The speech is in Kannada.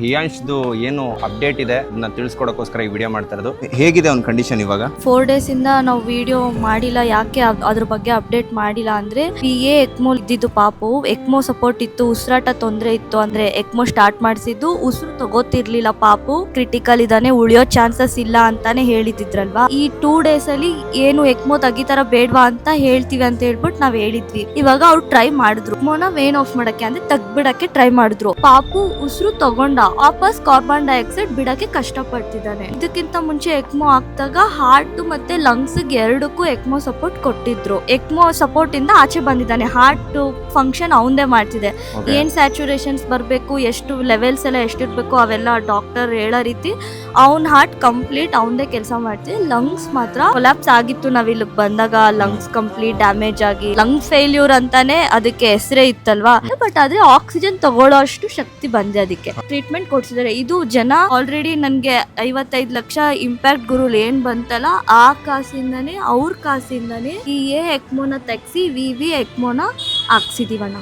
ಹಿಯಾಂಶ್ದು ಏನು ಅಪ್ಡೇಟ್ ಇದೆ ಅದನ್ನ ತಿಳಿಸ್ಕೊಡೋಕ್ಕೋಸ್ಕರ ಈ ವಿಡಿಯೋ ಮಾಡ್ತಾ ಇರೋದು. ಹೇಗಿದೆ ಅವ್ನ ಕಂಡೀಷನ್ ಇವಾಗ? 4 days ಇಂದ ನಾವು ವಿಡಿಯೋ ಮಾಡಿಲ್ಲ. ಯಾಕೆ ಅದ್ರ ಬಗ್ಗೆ ಅಪ್ಡೇಟ್ ಮಾಡಿಲ್ಲ ಅಂದ್ರೆ ಎಕ್ಮೋ ಇದ್ದಿದ್ದು ಪಾಪು ಎಕ್ಮೋ ಸಪೋರ್ಟ್ ಇತ್ತು, ಉಸಿರಾಟ ತೊಂದರೆ ಇತ್ತು. ಅಂದ್ರೆ ಎಕ್ಮೋ ಸ್ಟಾರ್ಟ್ ಮಾಡಿಸಿದ್ದು ಉಸಿರು ತಗೋತಿರ್ಲಿಲ್ಲ ಪಾಪು, ಕ್ರಿಟಿಕಲ್ ಇದಾನೆ, ಉಳಿಯೋ ಚಾನ್ಸಸ್ ಇಲ್ಲ ಅಂತಾನೆ ಹೇಳಿದಿದ್ರಲ್ವಾ. ಈ 2 days ಅಲ್ಲಿ ಏನು ಎಕ್ಮೋ ತೆಗಿತಾರ ಬೇಡ್ವಾ ಅಂತ ಹೇಳ್ತೀವಿ ಅಂತ ಹೇಳ್ಬಿಟ್ಟು ನಾವ್ ಹೇಳಿದ್ವಿ. ಇವಾಗ ಅವ್ರು ಟ್ರೈ ಮಾಡಿದ್ರು ಎಕ್ಮೋನ ವೇನ್ ಆಫ್ ಮಾಡಕ್ಕೆ ಅಂದ್ರೆ ತೆಗ್ಬಿಡಕ್ಕೆ ಟ್ರೈ ಮಾಡಿದ್ರು. ಪಾಪು ಉಸಿರು ತಗೊಂಡ ವಾಪಸ್ ಕಾರ್ಬನ್ ಡೈಆಕ್ಸೈಡ್ ಬಿಡಕ್ಕೆ ಕಷ್ಟ ಪಡ್ತಿದ್ದಾನೆ. ಇದಕ್ಕಿಂತ ಮುಂಚೆ ಎಕ್ಮೋ ಹಾಕ್ದಾಗ ಹಾರ್ಟ್ ಮತ್ತೆ ಲಂಗ್ಸ್ ಎರಡಕ್ಕೂ ಎಕ್ಮೋ ಸಪೋರ್ಟ್ ಕೊಟ್ಟಿದ್ರು. ಎಕ್ಮೋ ಸಪೋರ್ಟ್ ಇಂದ ಆಚೆ ಬಂದಿದ್ದಾನೆ. ಹಾರ್ಟ್ ಫಂಕ್ಷನ್ ಅವಂದೇ ಮಾಡ್ತಿದೆ. ಏನ್ ಸ್ಯಾಚುರೇಷನ್ಸ್ ಬರ್ಬೇಕು, ಎಷ್ಟು ಲೆವೆಲ್ಸ್ ಎಲ್ಲ ಎಷ್ಟಿರ್ಬೇಕು ಅವೆಲ್ಲ ಡಾಕ್ಟರ್ ಹೇಳೋ ರೀತಿ ಅವನ್ ಹಾರ್ಟ್ ಕಂಪ್ಲೀಟ್ ಅವಂದೇ ಕೆಲಸ ಮಾಡ್ತಿದೆ. ಲಂಗ್ಸ್ ಮಾತ್ರ ಕೊಲಾಪ್ಸ್ ಆಗಿತ್ತು. ನಾವ್ ಇಲ್ಲಿ ಬಂದಾಗ ಲಂಗ್ಸ್ ಕಂಪ್ಲೀಟ್ ಡ್ಯಾಮೇಜ್ ಆಗಿ ಲಂಗ್ ಫೇಲ್ಯೂರ್ ಅಂತಾನೆ ಅದಕ್ಕೆ ಹೆಸರೇ ಇತ್ತಲ್ವಾ. ಬಟ್ ಆದ್ರೆ ಆಕ್ಸಿಜನ್ ತಗೊಳ್ಳೋ ಅಷ್ಟು ಶಕ್ತಿ ಬಂದಿದೆ. ಅದಕ್ಕೆ ಟ್ರೀಟ್ಮೆಂಟ್ ಕೊಡ್ಸಿದ್ದಾರೆ. ಇದು ಜನ ಆಲ್ರೆಡಿ ನನ್ಗೆ 55 ಲಕ್ಷ ಇಂಪ್ಯಾಕ್ಟ್ ಗುರುಲ್ ಏನ್ ಬಂತಲ್ಲ ಆ ಕಾಸಿಂದಾನೆ ಅವ್ರ ಕಾಸಿಂದಾನೆ ಈ ಎಕ್ಮೋನ ತೆಗ್ಸಿ ವಿ ಎಕ್ಮೋನ ಹಾಕ್ಸಿದೀವಣ್ಣ.